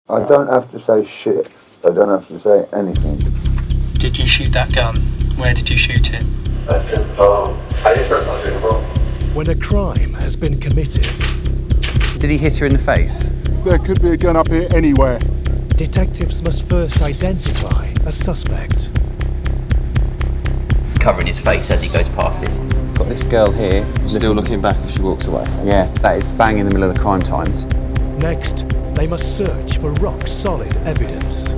I don't have to say shit. I don't have to say anything. Did you shoot that gun? Where did you shoot it? When a crime has been committed, did he hit her in the face? There could be a gun up here anywhere. Detectives must first identify a suspect. He's covering his face as he goes past it. Got this girl here, still looking back as she walks away. Yeah, that is bang in the middle of the crime times. Next, they must search for rock-solid evidence.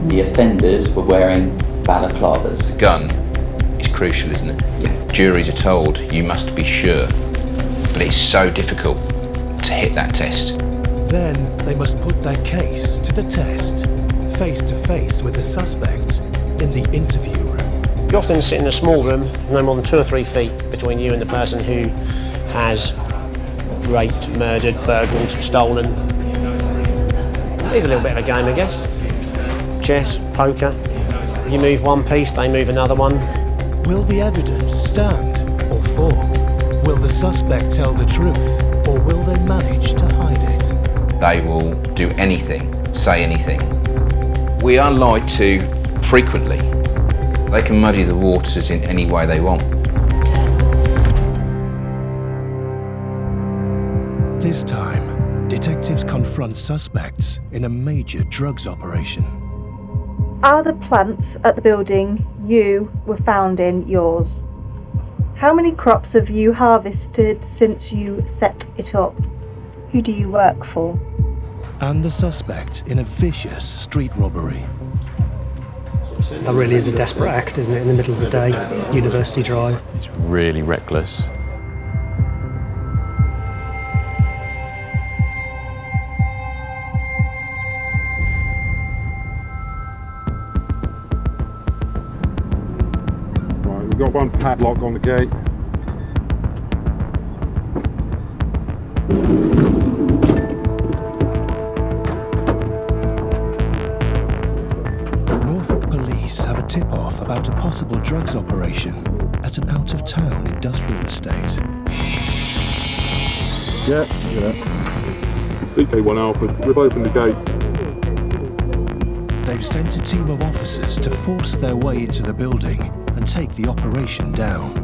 The offenders were wearing balaclavas. The gun is crucial, isn't it? Yeah. Juries are told you must be sure, but it's so difficult to hit that test. Then they must put their case to the test, face to face with the suspect in the interview room. You often sit in a small room, no more than 2 or 3 feet between you and the person who has raped, murdered, burgled, stolen. It's a little bit of a game, I guess. Chess, poker. If you move one piece, they move another one. Will the evidence stand or fall? Will the suspect tell the truth, or will they manage to hide it? They will do anything, say anything. We are lied to frequently. They can muddy the waters in any way they want. This time, detectives confront suspects in a major drugs operation. Are the plants at the building you were found in yours? How many crops have you harvested since you set it up? Who do you work for? And the suspect in a vicious street robbery. That really is a desperate act, isn't it? In the middle of the day, University Drive. It's really reckless. Right, we've got one padlock on the gate. Have a tip-off about a possible drugs operation at an out-of-town industrial estate. Yeah. DK1 Alpha, we've opened the gate. They've sent a team of officers to force their way into the building and take the operation down.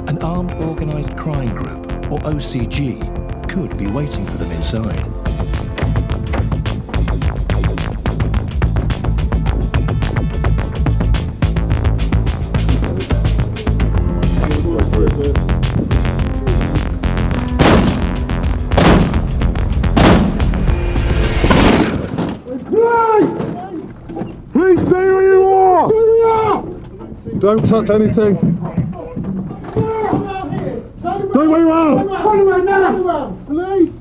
An armed organised crime group, or OCG, could be waiting for them inside. Please stay where you are! Don't touch anything. Stay where you are! Turn around now! Police!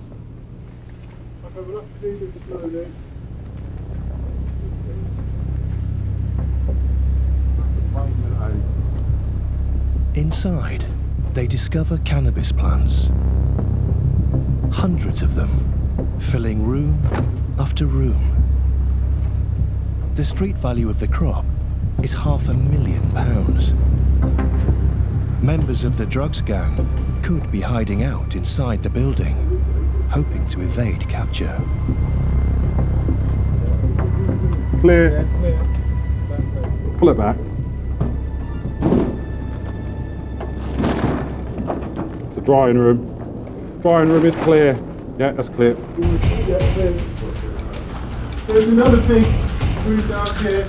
Inside, they discover cannabis plants. Hundreds of them, filling room after room. The street value of the crop is £500,000. Members of the drugs gang could be hiding out inside the building, hoping to evade capture. Clear. Pull it back. It's a drying room. Drying room is clear. Yeah, that's clear. There's another thing. Move down here.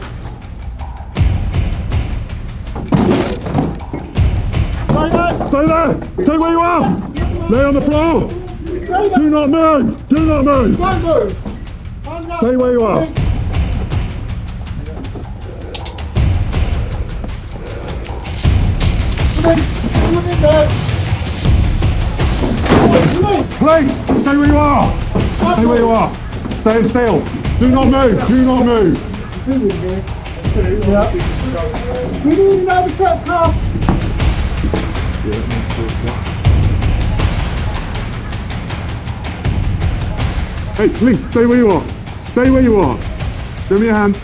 Stay there! Stay where you are! Lay on the floor! Do not move! Do not move! Don't move! Stay where you are! Please! Stay where you are! Stay where you are! Stay still! Do not move! Do not move! Yeah. We need another set of cuffs! Hey, please, stay where you are. Stay where you are. Show me your hand.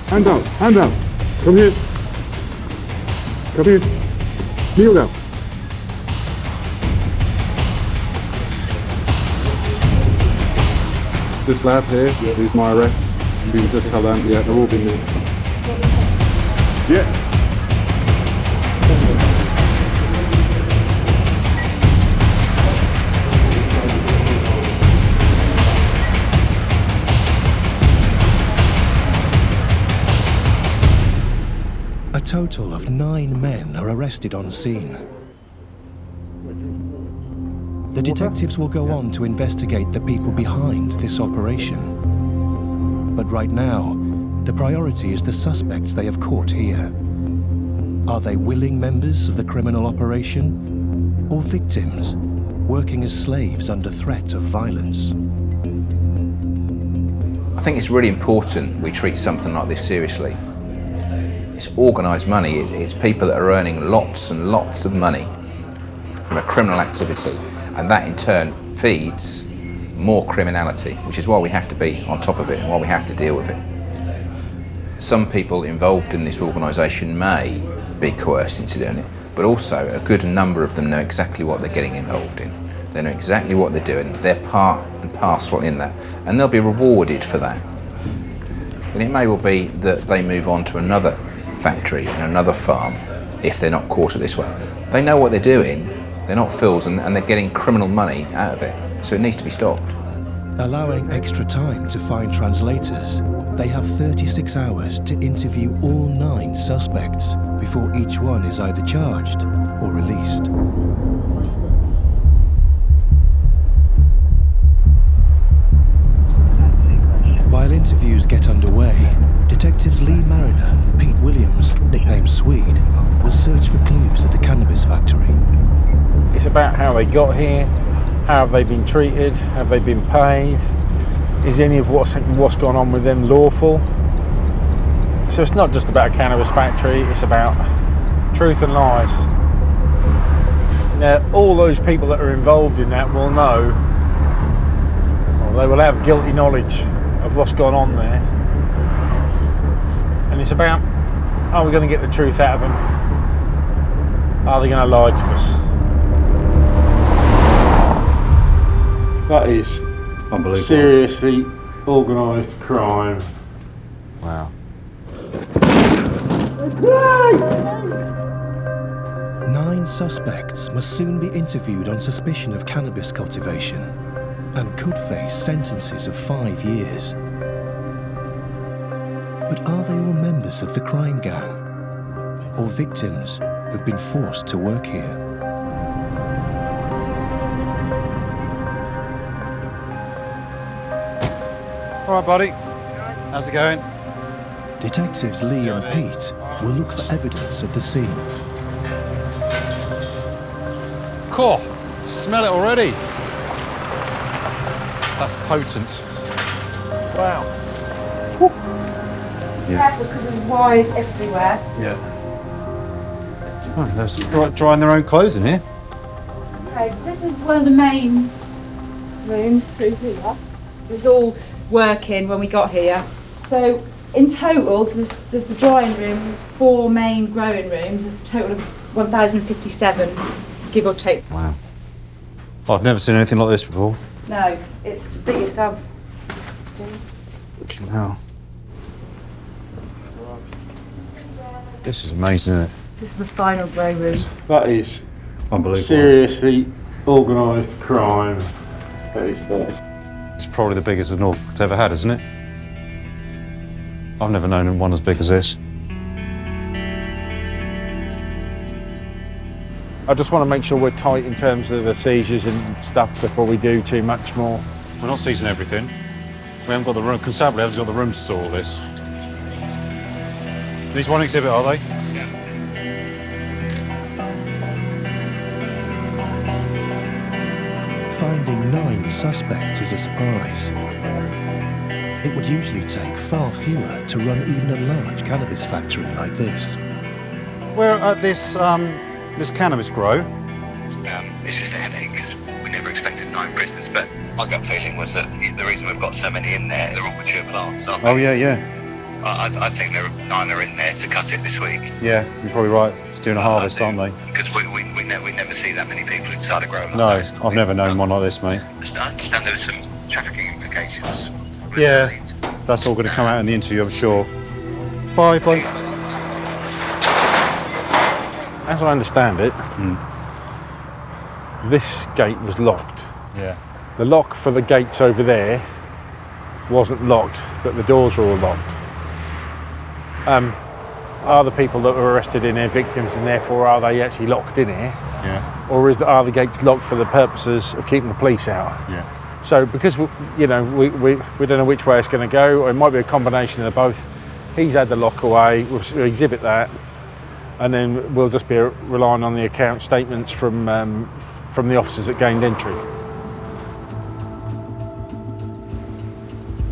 Hand out. Hand out. Come here. Come here. Kneel down. this lad here is my arrest. You can just tell them, yeah, they're all been moved. Yeah. A total of 9 men are arrested on scene. The detectives will go on to investigate the people behind this operation. But right now, the priority is the suspects they have caught here. Are they willing members of the criminal operation, or victims working as slaves under threat of violence? I think it's really important we treat something like this seriously. It's organised money, it's people that are earning lots and lots of money from a criminal activity, and that in turn feeds more criminality, which is why we have to be on top of it and why we have to deal with it. Some people involved in this organisation may be coerced into doing it, but also a good number of them know exactly what they're getting involved in. They know exactly what they're doing, they're part and parcel in that, and they'll be rewarded for that. And it may well be that they move on to another factory in another farm if they're not caught at this one. They know what they're doing, they're not fools, and they're getting criminal money out of it, so it needs to be stopped. Allowing extra time to find translators, they have 36 hours to interview all 9 suspects before each one is either charged or released. While interviews get underway, Detectives Lee Mariner and Pete Williams, nicknamed Swede, will search for clues at the Cannabis factory. It's about how they got here, how have they been treated, have they been paid, is any of what's gone on with them lawful? So it's not just about a cannabis factory, it's about truth and lies. Now, all those people that are involved in that will know, or they will have guilty knowledge of what's gone on there. And it's about, are we going to get the truth out of them? Are they going to lie to us? That is unbelievable. Seriously organised crime. Wow. 9 suspects must soon be interviewed on suspicion of cannabis cultivation and could face sentences of 5 years. But are they all members of the crime gang, or victims who've been forced to work here? All right, buddy. How's it going? Detectives Lee and Pete will look for evidence at the scene. Cool. Smell it already. That's potent. Wow. Careful because there's wires everywhere. Yeah. Oh, there's drying their own clothes in here. Okay, this is one of the main rooms through here. It was all working when we got here. So in total, so there's the drying room, there's 4 main growing rooms, there's a total of 1,057, give or take. Wow. I've never seen anything like this before. No, it's the biggest I've seen. Fucking hell. This is amazing, isn't it? This is the final grow room. That is Unbelievable. seriously organised crime at its best. It's probably the biggest the North's ever had, isn't it? I've never known one as big as this. I just want to make sure we're tight in terms of the seizures and stuff before we do too much more. We're not seizing everything. We haven't got the room. Constabulary hasn't got the room to store all this. These one exhibit, are they? Yeah. Finding 9 suspects is a surprise. It would usually take far fewer to run even a large cannabis factory like this. We're at this this cannabis grow. It's just a headache because we never expected 9 prisoners, but my gut feeling was that the reason we've got so many in there, they're all mature plants, aren't they? Oh, yeah, yeah. I think 9 are in there to cut it this week. Yeah, you're probably right. It's doing a harvest, aren't they? Because we never see that many people inside a grow like No, this. I've never known one like this, mate. I understand there was some trafficking implications. Yeah, that's all going to come out in the interview, I'm sure. Bye. As I understand it, this gate was locked. Yeah. The lock for the gates over there wasn't locked, but the doors were all locked. Are the people that were arrested in here victims, and therefore are they actually locked in here? Yeah. Or are the gates locked for the purposes of keeping the police out? Yeah. So because we don't know which way it's going to go, or it might be a combination of both. He's had the lock away, we'll exhibit that, and then we'll just be relying on the account statements from the officers that gained entry.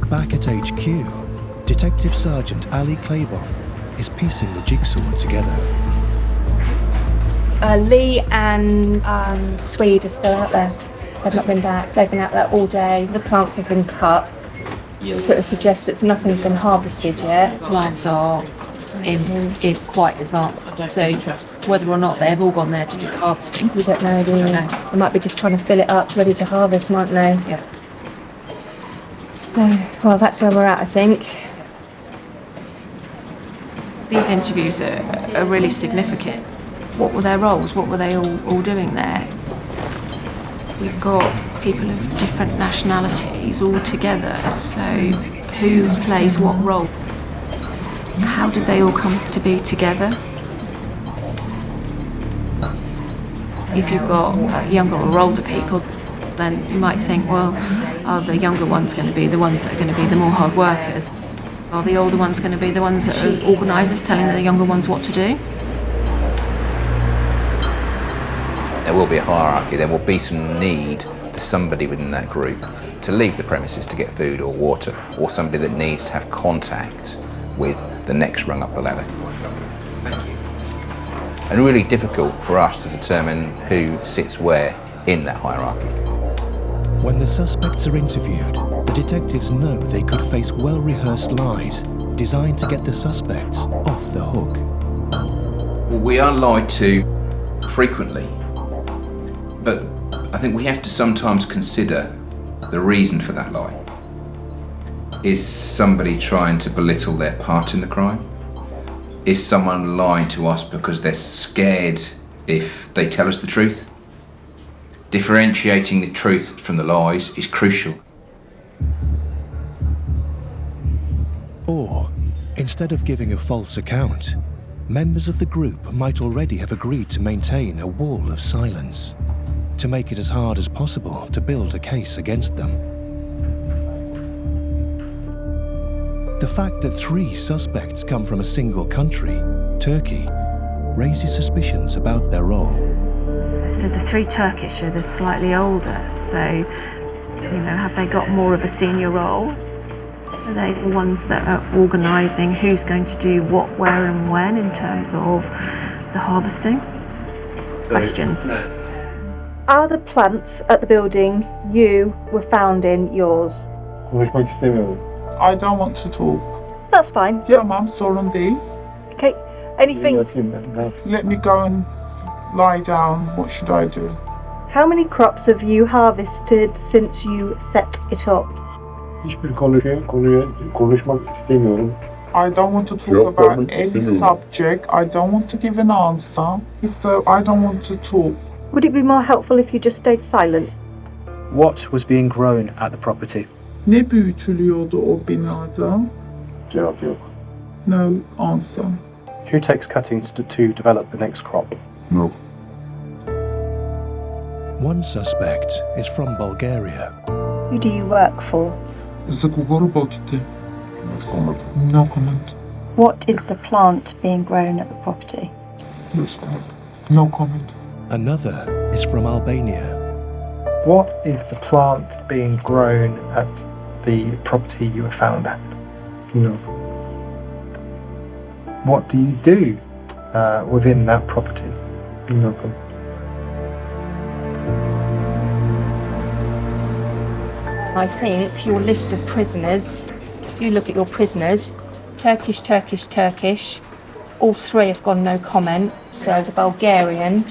Back at HQ, Detective Sergeant Ali Claiborne is piecing the jigsaw together. Lee and Swede are still out there. They've not been back. They've been out there all day. The plants have been cut. So it suggests that nothing's been harvested yet. Plants are in quite advanced, so whether or not they've all gone there to do the harvesting. We don't know, do we? No. They might be just trying to fill it up, ready to harvest, mightn't they? Yeah. Well, that's where we're at, I think. These interviews are really significant. What were their roles? What were they all doing there? We've got people of different nationalities all together, so who plays what role? How did they all come to be together? If you've got younger or older people, then you might think, well, are the younger ones going to be the ones that are going to be the more hard workers? Are the older ones going to be the ones that are organisers telling the younger ones what to do? There will be a hierarchy, there will be some need for somebody within that group to leave the premises to get food or water, or somebody that needs to have contact with the next rung up the ladder. And really difficult for us to determine who sits where in that hierarchy. When the suspects are interviewed, the detectives know they could face well-rehearsed lies designed to get the suspects off the hook. Well, we are lied to frequently, but I think we have to sometimes consider the reason for that lie. Is somebody trying to belittle their part in the crime? Is someone lying to us because they're scared if they tell us the truth? Differentiating the truth from the lies is crucial. Or, instead of giving a false account, members of the group might already have agreed to maintain a wall of silence, to make it as hard as possible to build a case against them. The fact that 3 suspects come from a single country, Turkey, raises suspicions about their role. So the 3 Turkish are the slightly older, so, have they got more of a senior role? Are they the ones that are organising who's going to do what, where and when in terms of the harvesting? Questions? Are the plants at the building you were found in yours? Konuşmak istemiyorum. I don't want to talk. That's fine. Tamam, sorun değil. Okay, anything... Let me go and lie down. What should I do? How many crops have you harvested since you set it up? Hiçbir konuyu konuşmak istemiyorum. I don't want to talk about any subject. I don't want to give an answer. So I don't want to talk. Would it be more helpful if you just stayed silent? What was being grown at the property? Ne büyütülüyordu o binada? Cevap yok. No answer. Who takes cuttings to develop the next crop? No. One suspect is from Bulgaria. Who do you work for? No comment. What is the plant being grown at the property? No comment. Another is from Albania. What is the plant being grown at the property you were found at? No. What do you do within that property? Nothing. I think your list of prisoners, if you look at your prisoners, Turkish, Turkish, Turkish, all 3 have gone no comment. So the Bulgarian,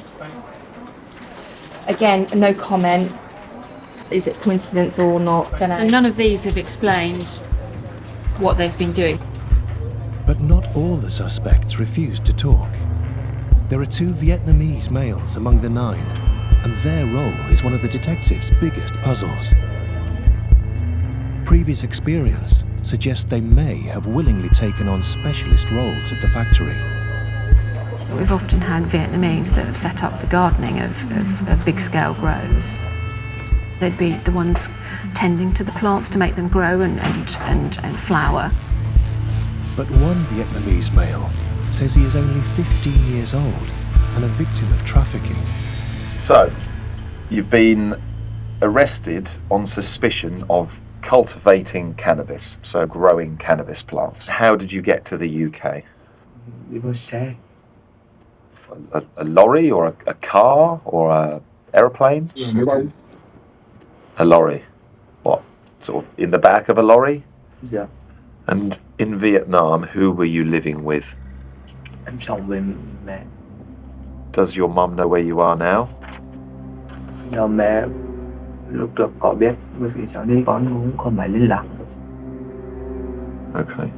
again, no comment. Is it coincidence or not? So none of these have explained what they've been doing. But not all the suspects refused to talk. There are 2 Vietnamese males among the 9, and their role is one of the detectives' biggest puzzles. Previous experience suggests they may have willingly taken on specialist roles at the factory. We've often had Vietnamese that have set up the gardening of big-scale grows. They'd be the ones tending to the plants to make them grow and flower. But one Vietnamese male says he is only 15 years old and a victim of trafficking. So, you've been arrested on suspicion of cultivating cannabis, so growing cannabis plants. How did you get to the UK? It was sad. A lorry or a car or a aeroplane? A lorry. What? Sort of in the back of a lorry? Yeah. And in Vietnam, who were you living with? Em sống với mẹ. Does your mum know where you are now? Giờ mẹ lúc trước có biết, bởi vì cháu đi con cũng không phải liên lạc. Okay.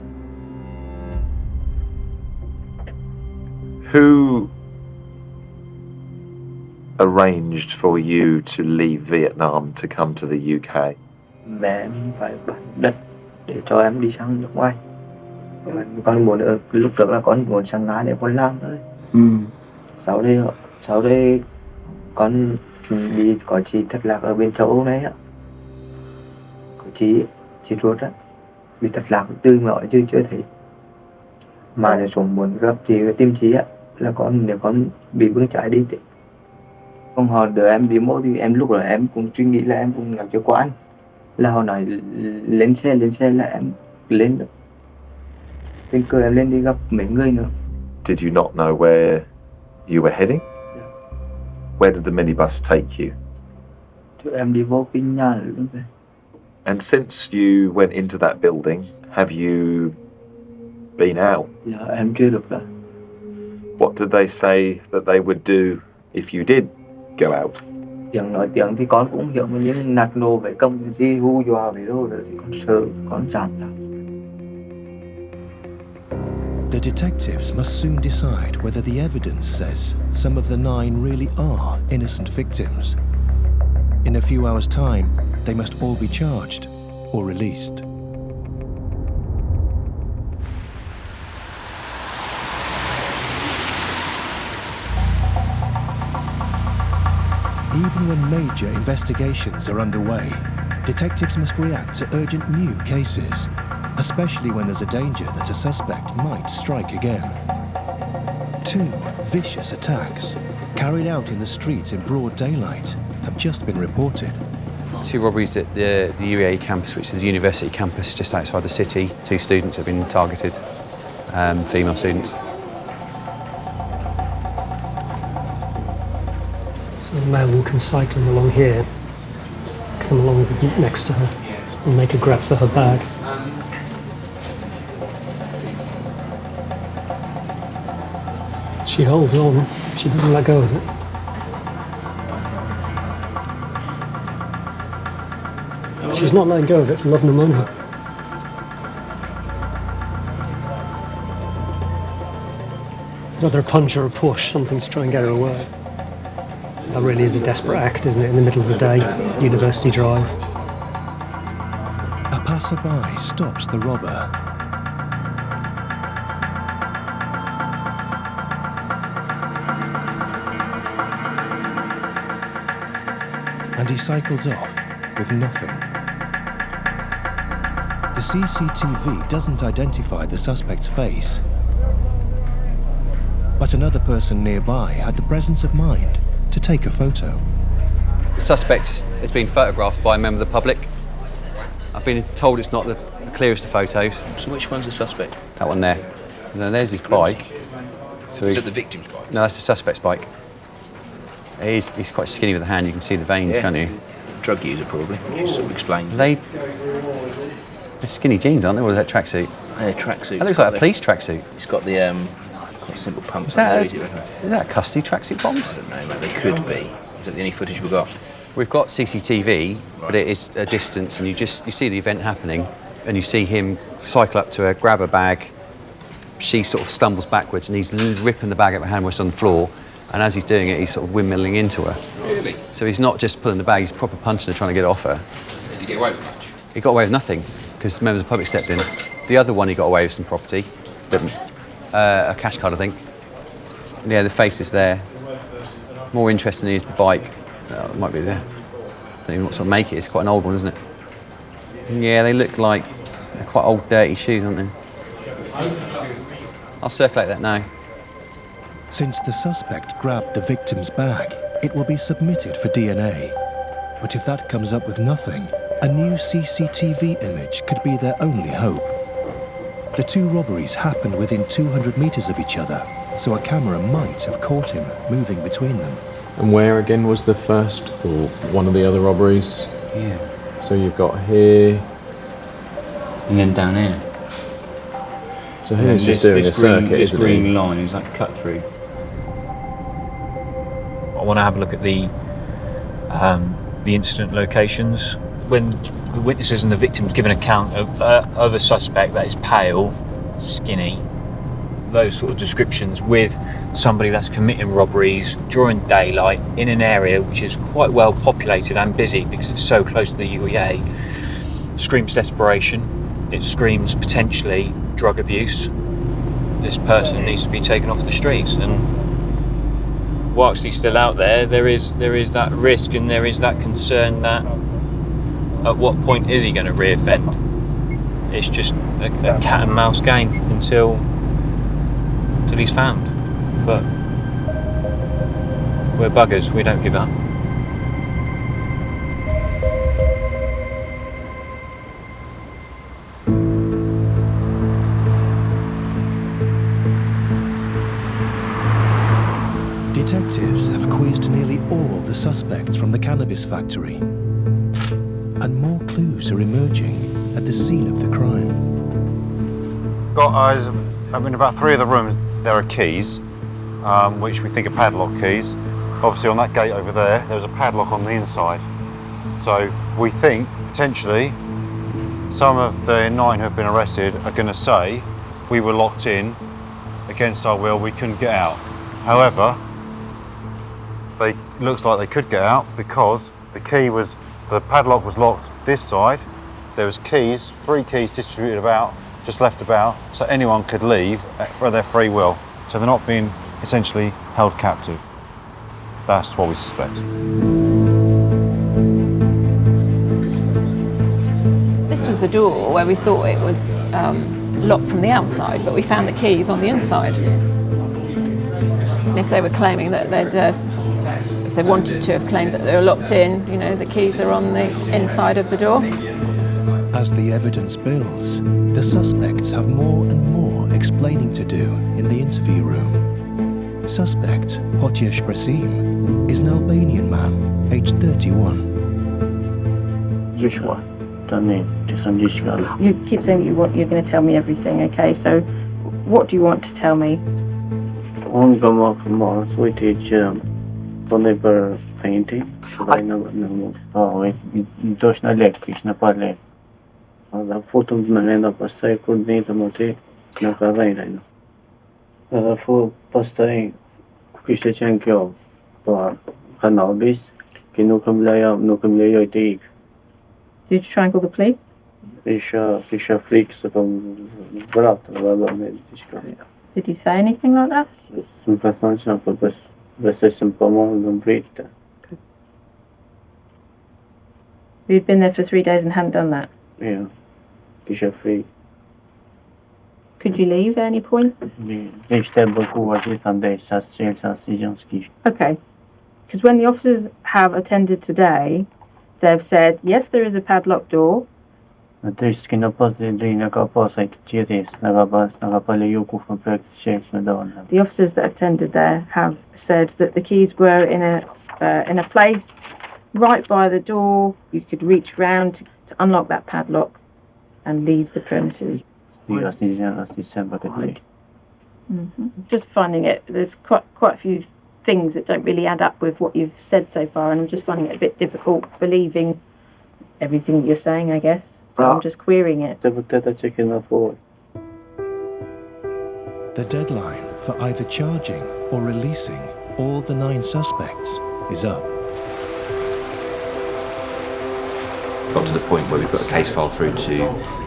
Who arranged for you to leave Vietnam to come to the UK? Mẹ em phải bán đất để cho em đi sang nước ngoài. Con muốn lúc trước là con muốn sang Nga để con làm thôi. Sau đây con đi có chị thất lạc ở bên châu Âu này á. Có chị ruột á, bị thất lạc từ nhỏ chưa thấy. Mà nếu xuống muốn gặp chị và tìm chị á, là nếu con bị bướng trái đi thì còn họ đợi em đi mô thì em lúc rồi em cũng suy nghĩ là em cũng gặp cho có ăn. Là họ nói lên xe là em lên được. Tình cờ em lên đi gặp mấy người nữa. Did you not know where you were heading? Yeah. Where did the minibus take you? Cho em đi vô kinh nhà luôn về. And since you went into that building, have you been out? Dạ em chưa được ra. What did they say that they would do if you did go out? Tiếng nói tiếng thì con cũng hiểu, nhưng nạt nổ với công gì hù dọa với đồ rồi thì con sợ, con giảm ra. The detectives must soon decide whether the evidence says some of the 9 really are innocent victims. In a few hours' time, they must all be charged or released. Even when major investigations are underway, detectives must react to urgent new cases, especially when there's a danger that a suspect might strike again. 2 vicious attacks, carried out in the streets in broad daylight, have just been reported. 2 robberies at the UEA campus, which is the university campus just outside the city. 2 students have been targeted, female students. So the male will come cycling along here, come along next to her and make a grab for her bag. She holds on, she doesn't let go of it. She's not letting go of it for love nor money. It's either a punch or a push, something to try and get her away. That really is a desperate act, isn't it, in the middle of the day, University Drive. A passerby stops the robber. And he cycles off with nothing. The CCTV doesn't identify the suspect's face, but another person nearby had the presence of mind to take a photo. The suspect has been photographed by a member of the public. I've been told it's not the clearest of photos. So which one's the suspect? That one there. And then there's his bike. So Is it the victim's bike? No, that's the suspect's bike. He's quite skinny with the hand, you can see the veins, can't you? Drug user, probably, which is sort of explained. They're skinny jeans, aren't they? Or is that tracksuit? Yeah, tracksuit. That looks like a police tracksuit. It's got the quite simple pumps Is on that there, is that a custody tracksuit bombs? I don't know, mate, they could be. Is that the only footage we've got? We've got CCTV but it is a distance, and you see the event happening, and you see him cycle up to her, grab a bag. She sort of stumbles backwards, and he's ripping the bag out of her hand while she's on the floor. And as he's doing it, he's sort of windmilling into her. Really? So he's not just pulling the bag; he's proper punching her, trying to get it off her. Did he get away with much? He got away with nothing because members of the public stepped in. The other one, he got away with some property, a cash card, I think. Yeah, the face is there. More interesting is the bike. It might be there. Don't even know what sort of make it is. It's quite an old one, isn't it? Yeah, they look like they're quite old, dirty shoes, aren't they? I'll circulate that now. Since the suspect grabbed the victim's bag, it will be submitted for DNA. But if that comes up with nothing, a new CCTV image could be their only hope. The two robberies happened within 200 metres of each other, so a camera might have caught him moving between them. And where again was the first or one of the other robberies? Yeah. So you've got here. And then down here. So he's just doing a circuit, this isn't he? green line is like cut through. I want to have a look at the incident locations. When the witnesses and the victims give an account of a suspect that is pale, skinny, those sort of descriptions with somebody that's committing robberies during daylight in an area which is quite well populated and busy because it's so close to the UEA, screams desperation. It screams potentially drug abuse. This person needs to be taken off the streets, and whilst he's still out there, there is that risk and there is that concern that at what point is he going to reoffend? It's just a cat and mouse game until he's found. But we're buggers, we don't give up. Detectives have quizzed nearly all the suspects from the cannabis factory, and more clues are emerging at the scene of the crime. In about 3 of the rooms there are keys, which we think are padlock keys. Obviously on that gate over there's a padlock on the inside. So we think potentially some of the 9 who have been arrested are going to say we were locked in against our will, we couldn't get out. However, looks like they could get out because the padlock was locked this side. There was 3 keys distributed about, just left about, so anyone could leave for their free will. So they're not being essentially held captive. That's what we suspect. This was the door where we thought it was locked from the outside, but we found the keys on the inside. And if they were claiming that if they wanted to have claimed that they were locked in, the keys are on the inside of the door. As the evidence builds, the suspects have more and more explaining to do in the interview room. Suspect, Potiesh Brasim, is an Albanian man, aged 31. Joshua, the name, You keep saying you're going to tell me everything, okay? So what do you want to tell me? On come footage on per painting. Точно лепкиш на пале. Да фото мене да pastaj kur dita moti në karrejnë. Edhe pastaj kishte qenë kjo, Cannabis, që nuk më lejoj të ik. Did you try and call the police? Kisha frikë se kom vratë edhe me diçka. Did he say anything like that? Më ka thonë që po besoj se më po morën dhe më pritë. You'd been there for 3 days and hadn't done that? Yeah, kisha frikë. Could you leave at any point? Ishte bllokuar gjithandej, sa s'qelë, sa si gjën s'kishte. Okay, because when the officers have attended today, they've said, yes, there is a padlocked door. The officers that attended there have said that the keys were in a place right by the door. You could reach round to unlock that padlock and leave the premises. Just finding it, there's quite a few things that don't really add up with what you've said so far, and I'm just finding it a bit difficult believing everything you're saying, I guess. So I'm just querying it. The deadline for either charging or releasing all the 9 suspects is up. Got to the point where we put a case file through to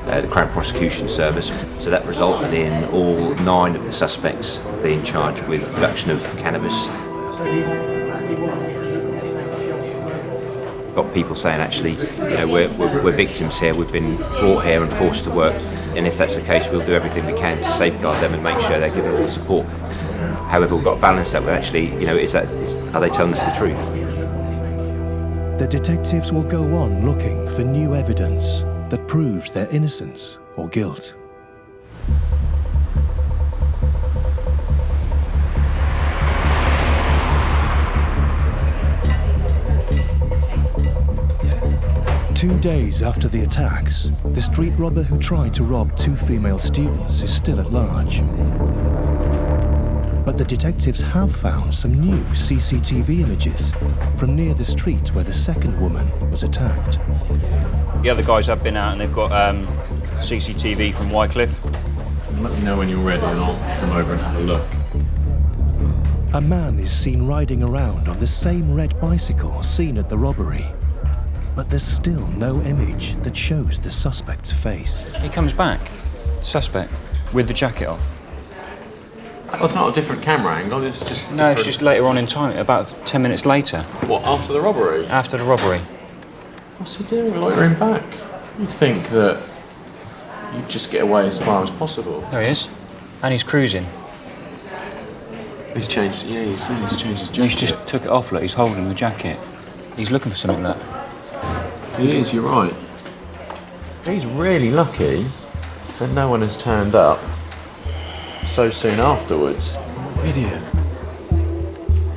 the Crown Prosecution Service, so that resulted in all 9 of the suspects being charged with production of cannabis. Got people saying, actually, we're victims here, we've been brought here and forced to work, and if that's the case, we'll do everything we can to safeguard them and make sure they're given all the support. However, we've got to balance that with actually, are they telling us the truth? The detectives will go on looking for new evidence that proves their innocence or guilt. Two days after the attacks, the street robber who tried to rob 2 female students is still at large. But the detectives have found some new CCTV images from near the street where the second woman was attacked. The other guys have been out and they've got CCTV from Wycliffe. Let me know when you're ready and I'll come over and have a look. A man is seen riding around on the same red bicycle seen at the robbery. But there's still no image that shows the suspect's face. He comes back, suspect, with the jacket off. Well, it's not a different camera angle, it's just... No, it's just later on in time, about 10 minutes later. What, after the robbery? After the robbery. What's he doing loitering back? You'd think that you'd just get away as far as possible. There he is. And he's cruising. He's changed, yeah, he's changed his jacket. He's just took it off, look, he's holding the jacket. He's looking for something, look. He is, you're right. He's really lucky that no one has turned up so soon afterwards. Idiot.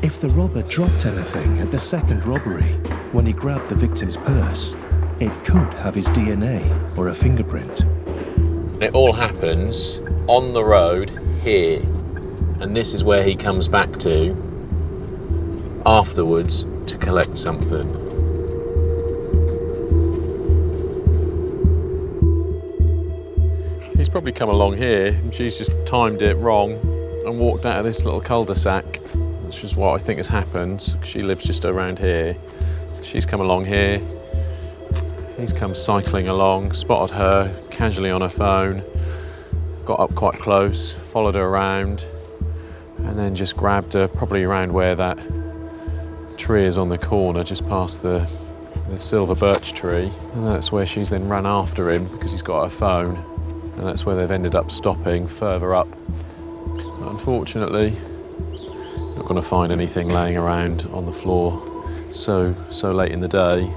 If the robber dropped anything at the second robbery, when he grabbed the victim's purse, it could have his DNA or a fingerprint. It all happens on the road here, and this is where he comes back to afterwards to collect something. He's probably come along here and she's just timed it wrong and walked out of this little cul-de-sac, which is what I think has happened. She lives just around here. She's come along here. He's come cycling along, spotted her casually on her phone, got up quite close, followed her around, and then just grabbed her, probably around where that tree is on the corner, just past the silver birch tree. And that's where she's then run after him because he's got her phone. And that's where they've ended up stopping, further up. But unfortunately, not going to find anything laying around on the floor so late in the day.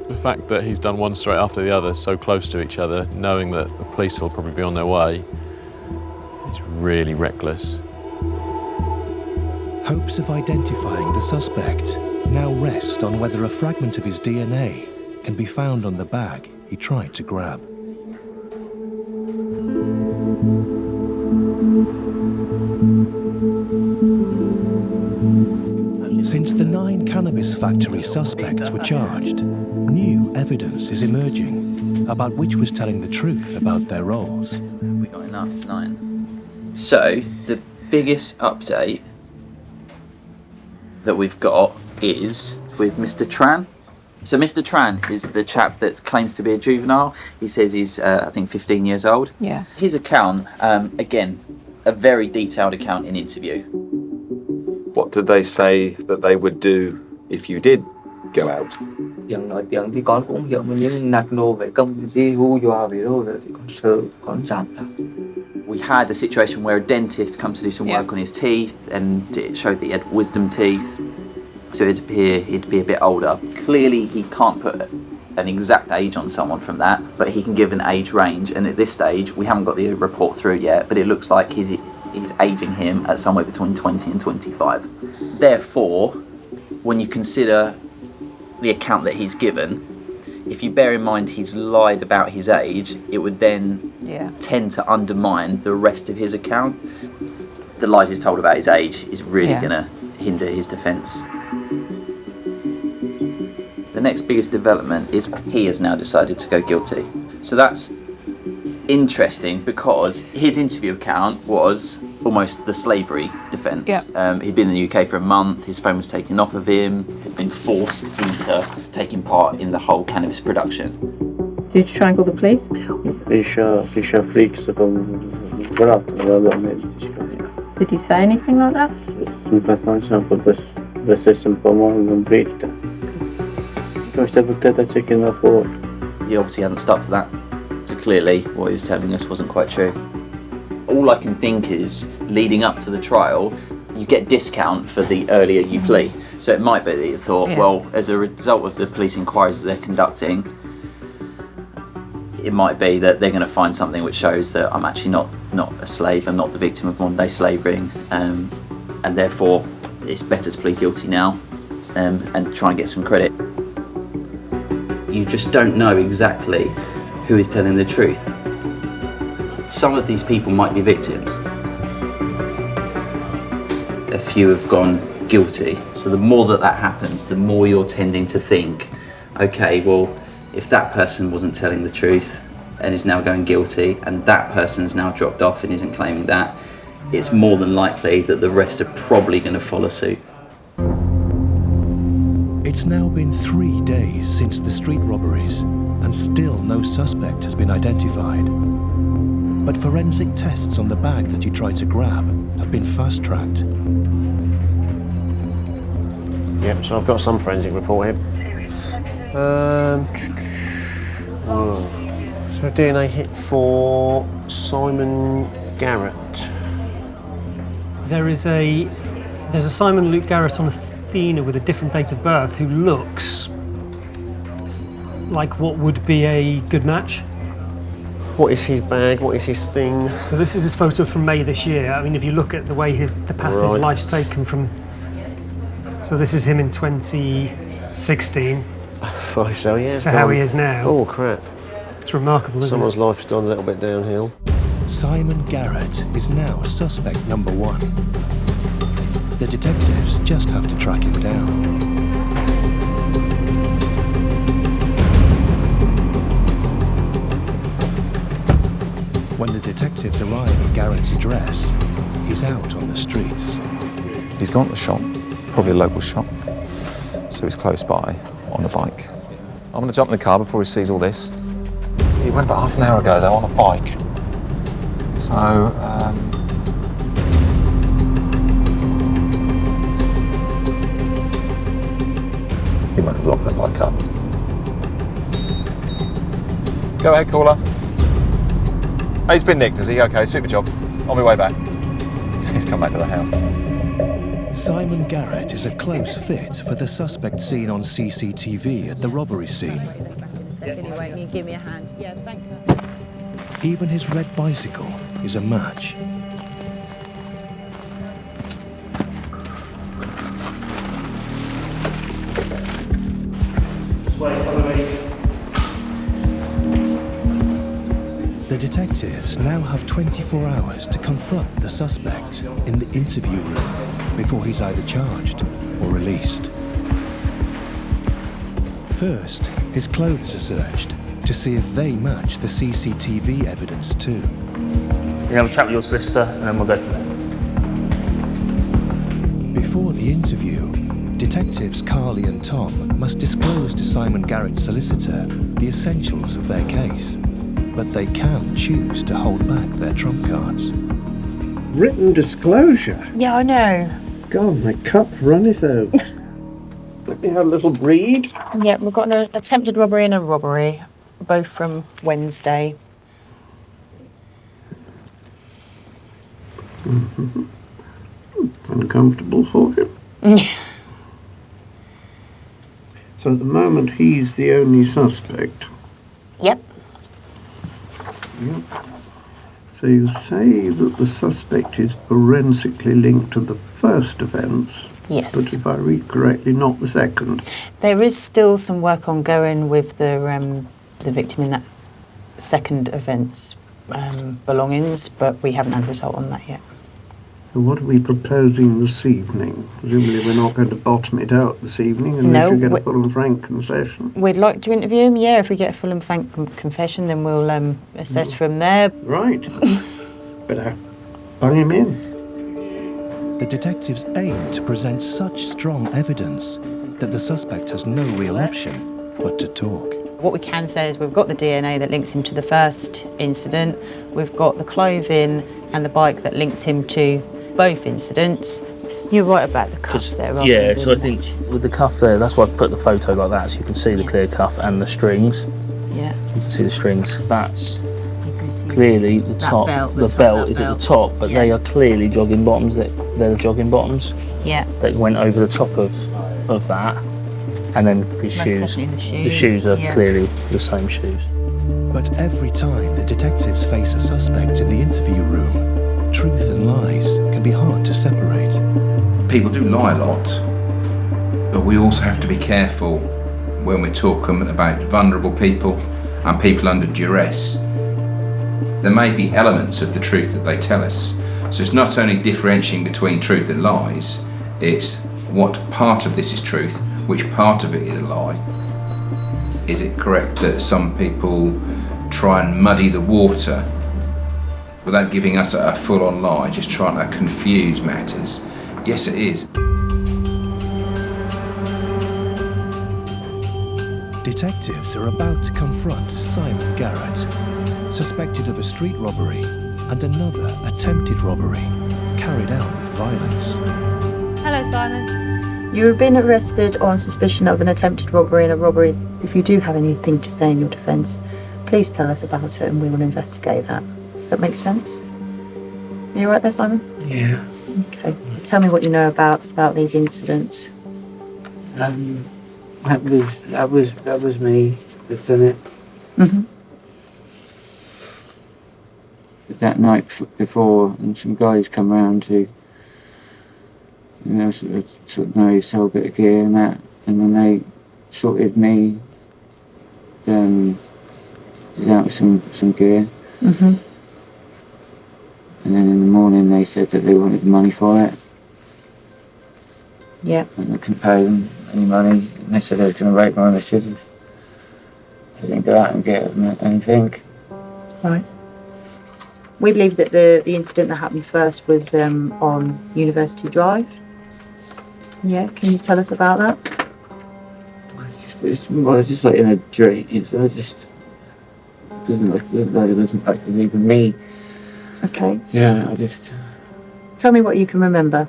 The fact that he's done one straight after the other, so close to each other, knowing that the police will probably be on their way, is really reckless. Hopes of identifying the suspect now rest on whether a fragment of his DNA can be found on the bag he tried to grab. Since the 9 cannabis factory suspects were charged, new evidence is emerging about which was telling the truth about their roles. We got enough, 9. So, the biggest update that we've got is with Mr. Tran. So Mr. Tran is the chap that claims to be a juvenile. He says he's, I think, 15 years old. Yeah. His account, again, a very detailed account in interview. What did they say that they would do if you did go out? Tiếng nói tiếng thì con cũng hiểu, nhưng nạt nổ về công ty hù dọa về đâu rồi thì con sợ, con giảm ra. We had a situation where a dentist comes to do some work on his teeth and it showed that he had wisdom teeth. So it'd appear he'd be a bit older. Clearly he can't put an exact age on someone from that, but he can give an age range, and at this stage we haven't got the report through yet, but it looks like he's aging him at somewhere between 20 and 25. Therefore, when you consider the account that he's given, if you bear in mind he's lied about his age, it would then tend to undermine the rest of his account. The lies he's told about his age is really going to hinder his defence. The The next biggest development is he has now decided to go guilty. So that's interesting because his interview account was almost the slavery defence. He'd been in the UK for a month, his phone was taken off of him, had been forced into taking part in the whole cannabis production. Did you try and call the police? Did he say anything like that? He obviously hadn't stuck to that, so clearly what he was telling us wasn't quite true. All I can think is, leading up to the trial, you get discount for the earlier you plea. So it might be that you thought, well, as a result of the police inquiries that they're conducting, it might be that they're going to find something which shows that I'm actually not a slave, I'm not the victim of modern day slavery, and therefore it's better to plead guilty now and try and get some credit. You just don't know exactly who is telling the truth. Some of these people might be victims. A few have gone guilty. So the more that happens, the more you're tending to think, okay, well, if that person wasn't telling the truth and is now going guilty, and that person's now dropped off and isn't claiming that, it's more than likely that the rest are probably going to follow suit. It's now been 3 days since the street robberies, and still no suspect has been identified. But forensic tests on the bag that he tried to grab have been fast-tracked. Yep, so I've got some forensic report here. So a DNA hit for Simon Garrett. There's a Simon Luke Garrett on Athena with a different date of birth who looks like what would be a good match. What is his bag? What is his thing? So this is his photo from May this year. I mean, if you look at the way the path his life's taken from. So this is him in 2016. Right, so yeah. To how he is now. Oh crap! It's remarkable, isn't Someone's it? life's gone a little bit downhill. Simon Garrett is now suspect number 1. The detectives just have to track him down. When the detectives arrive at Garrett's address, he's out on the streets. He's gone to the shop, probably a local shop, so he's close by on a bike. I'm going to jump in the car before he sees all this. He went about half an hour ago though on a bike. So, he won't have locked that bike up. Go ahead, caller. Oh, he's been nicked, has he? Okay, super job. On my way back. He's come back to the house. Simon Garrett is a close fit for the suspect seen on CCTV at the robbery scene. Anyway, can you give me a hand? Yeah, thanks. Even his red bicycle is a match. The detectives now have 24 hours to confront the suspect in the interview room before he's either charged or released. First, his clothes are searched to see if they match the CCTV evidence too. You have a chat with your solicitor and then we'll go from there. Before the interview, detectives Carly and Tom must disclose to Simon Garrett's solicitor the essentials of their case, but they can choose to hold back their trump cards. Written disclosure? Yeah, I know. God, my cup runneth over. Let me have a little read. Yeah, we've got an attempted robbery and a robbery, both from Wednesday. Mm-hmm. Uncomfortable for him. So at the moment he's the only suspect. Yep. Yep. So you say that the suspect is forensically linked to the first offence. Yes. But if I read correctly, not the second. There is still some work ongoing with the victim in that second offence belongings, but we haven't had a result on that yet. So what are we proposing this evening? Presumably we're not going to bottom it out this evening unless No, you get a full and frank concession. We'd like to interview him, yeah. If we get a full and frank confession, then we'll assess from there. Right. Better bung him in. The detectives aim to present such strong evidence that the suspect has no real option but to talk. What we can say is we've got the DNA that links him to the first incident, we've got the clothing and the bike that links him to both incidents. You're right about the cuff there, aren't Yeah, you? so I think with the cuff there, that's why I put the photo like that, so you can see the clear cuff and the strings. Yeah. You can see the strings. That's clearly the top. The belt is at the top, but they are clearly jogging bottoms. They're the jogging bottoms. Yeah. That went over the top of that, and then his Most shoes. definitely the shoes, The shoes are yeah. clearly the same shoes. But every time the detectives face a suspect in the interview room, truth and lies can be hard to separate. People do lie a lot, but we also have to be careful when we're talking about vulnerable people and people under duress. There may be elements of the truth that they tell us. So it's not only differentiating between truth and lies, it's what part of this is truth, which part of it is a lie. Is it correct that some people try and muddy the water without giving us a full-on lie, just trying to confuse matters? Yes, it is. Detectives are about to confront Simon Garrett, suspected of a street robbery and another attempted robbery carried out with violence. Hello, Simon. You have been arrested on suspicion of an attempted robbery and a robbery. If you do have anything to say in your defence, please tell us about it and we will investigate that. Does that make sense? Are you right there, Simon? Yeah. Okay. Tell me what you know about these incidents. That was me that done it. Mm-hmm. That night before, and some guys come round to, sort of know sell a bit of gear and that, and then they sorted me out with some gear. Mm-hmm. And then in the morning they said that they wanted money for it. Yeah. And I couldn't pay them any money. And they said they were going to rape my missus if I didn't go out and get them anything. Right. We believe that the incident that happened first was on University Drive. Yeah, can you tell us about that? It's just like in a dream. It wasn't like it was even me. Okay. Yeah, I just... Tell me what you can remember.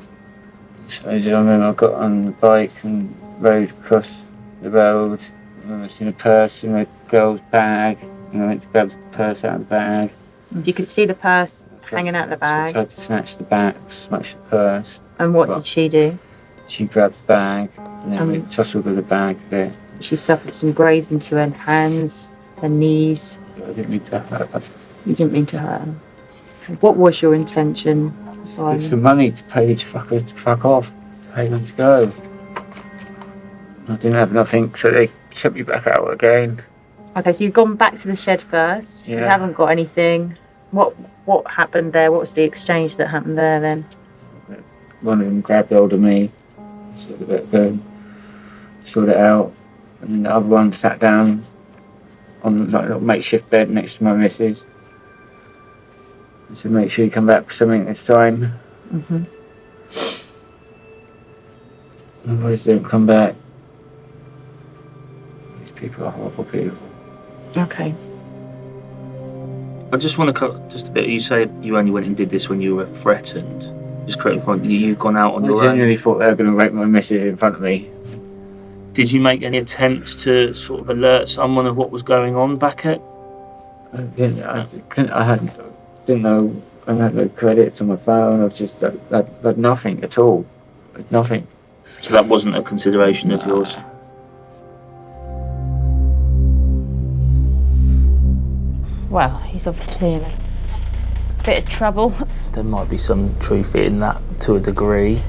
So I remember I got on the bike and rode across the road. And I seen a purse in a girl's bag. And I went to grab the purse out of the bag. You could see the purse hanging out of the bag. I tried to snatch the bag, smash the purse. And what did she do? She grabbed the bag and then we tussled with the bag there. She suffered some grazing to her hands, her knees. I didn't mean to hurt her. You didn't mean to hurt her. What was your intention? It's some money to pay these fuckers to fuck off, to pay them to go. I didn't have nothing, so they took me back out again. Okay, so you've gone back to the shed first. Yeah. You haven't got anything. What happened there? What was the exchange that happened there then? One of them grabbed hold of me, sort it out, and the other one sat down on like a little makeshift bed next to my missus. I said, make sure you come back for something this time. Mm-hmm. Otherwise don't come back. These people are horrible people. Okay. I just want to cut just a bit. You say you only went and did this when you were threatened. Just correct the point. You've gone out on your own. I genuinely thought they were going to rape my missus in front of me. Did you make any attempts to sort of alert someone of what was going on back at? I didn't know. I had no credits on my phone. I was just had nothing at all. Nothing. So that wasn't a consideration of yours. Well, he's obviously in a bit of trouble. There might be some truth in that to a degree.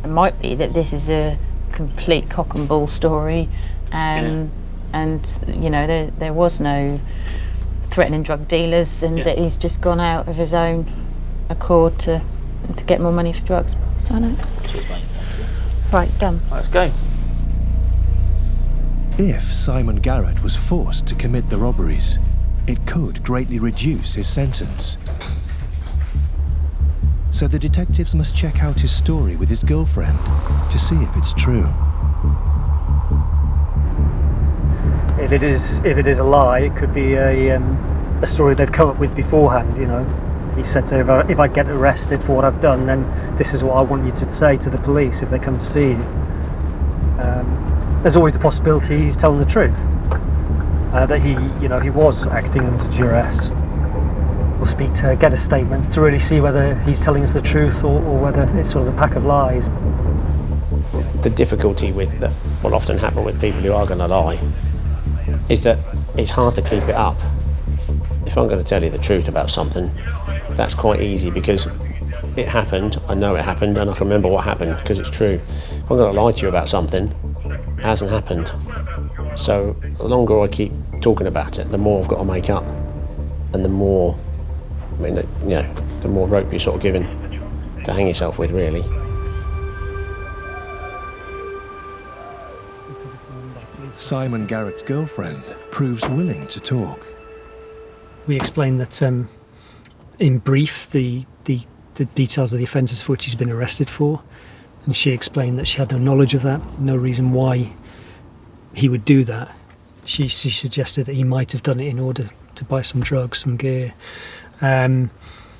It might be that this is a complete cock and bull story, and you know there was no threatening drug dealers, and that he's just gone out of his own accord to to get more money for drugs. Sign it. Right, done. Let's go. If Simon Garrett was forced to commit the robberies, it could greatly reduce his sentence. So the detectives must check out his story with his girlfriend to see if it's true. If it is a lie, it could be a story they've come up with beforehand. You know, he said to her, if I get arrested for what I've done, then this is what I want you to say to the police if they come to see you. There's always the possibility he's telling the truth, that he was acting under duress. We'll speak to get a statement to really see whether he's telling us the truth or whether it's sort of a pack of lies. The difficulty with that will often happen with people who are going to lie is that it's hard to keep it up. If I'm going to tell you the truth about something, that's quite easy because it happened, I know it happened, and I can remember what happened because it's true. If I'm going to lie to you about something, it hasn't happened. So the longer I keep talking about it, the more I've got to make up, and the more, the more rope you're sort of given to hang yourself with, really. Simon Garrett's girlfriend proves willing to talk. We explained that, in brief, the details of the offences for which he's been arrested for, and she explained that she had no knowledge of that, no reason why he would do that. She suggested that he might have done it in order to buy some drugs, some gear.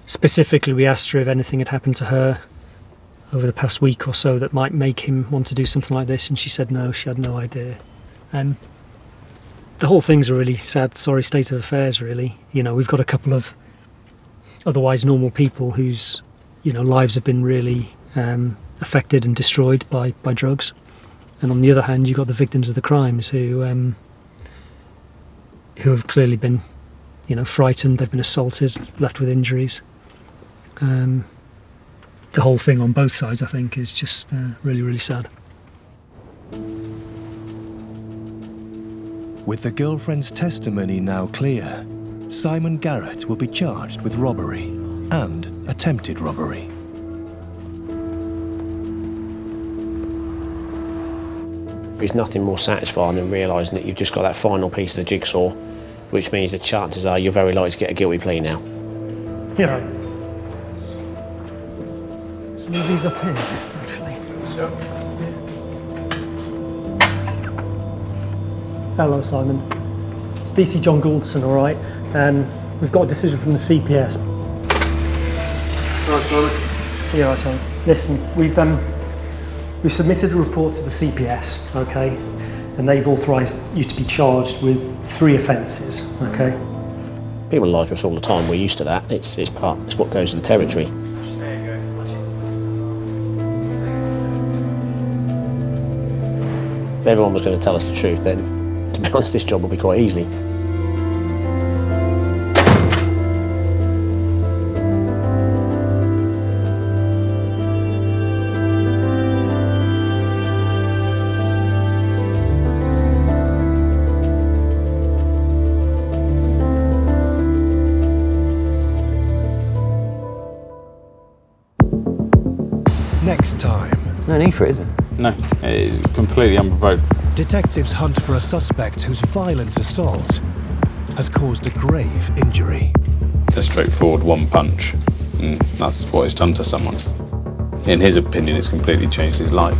Specifically, we asked her if anything had happened to her over the past week or so that might make him want to do something like this, and she said no, she had no idea. The whole thing's a really sad, sorry state of affairs, really. You know, we've got a couple of otherwise normal people whose, lives have been really affected and destroyed by drugs. And on the other hand, you've got the victims of the crimes who have clearly been, frightened, they've been assaulted, left with injuries. The whole thing on both sides, I think, is just really, really sad. With the girlfriend's testimony now clear, Simon Garrett will be charged with robbery and attempted robbery. There's nothing more satisfying than realising that you've just got that final piece of the jigsaw, which means the chances are you're very likely to get a guilty plea now. Yeah. Move these up here, actually. Hello, Simon. It's DC John Gouldson, all right? We've got a decision from the CPS. Right, Simon. Yeah, right, Simon. Listen, we've submitted a report to the CPS, okay? And they've authorised you to be charged with 3 offences, okay? People lie to us all the time. We're used to that. It's what goes with the territory. If everyone was going to tell us the truth, then, to be honest, this job will be quite easy. Next time. There's no need for it, is there? No, it's completely unprovoked. Detectives hunt for a suspect whose violent assault has caused a grave injury. A straightforward one punch, and that's what it's done to someone. In his opinion, it's completely changed his life.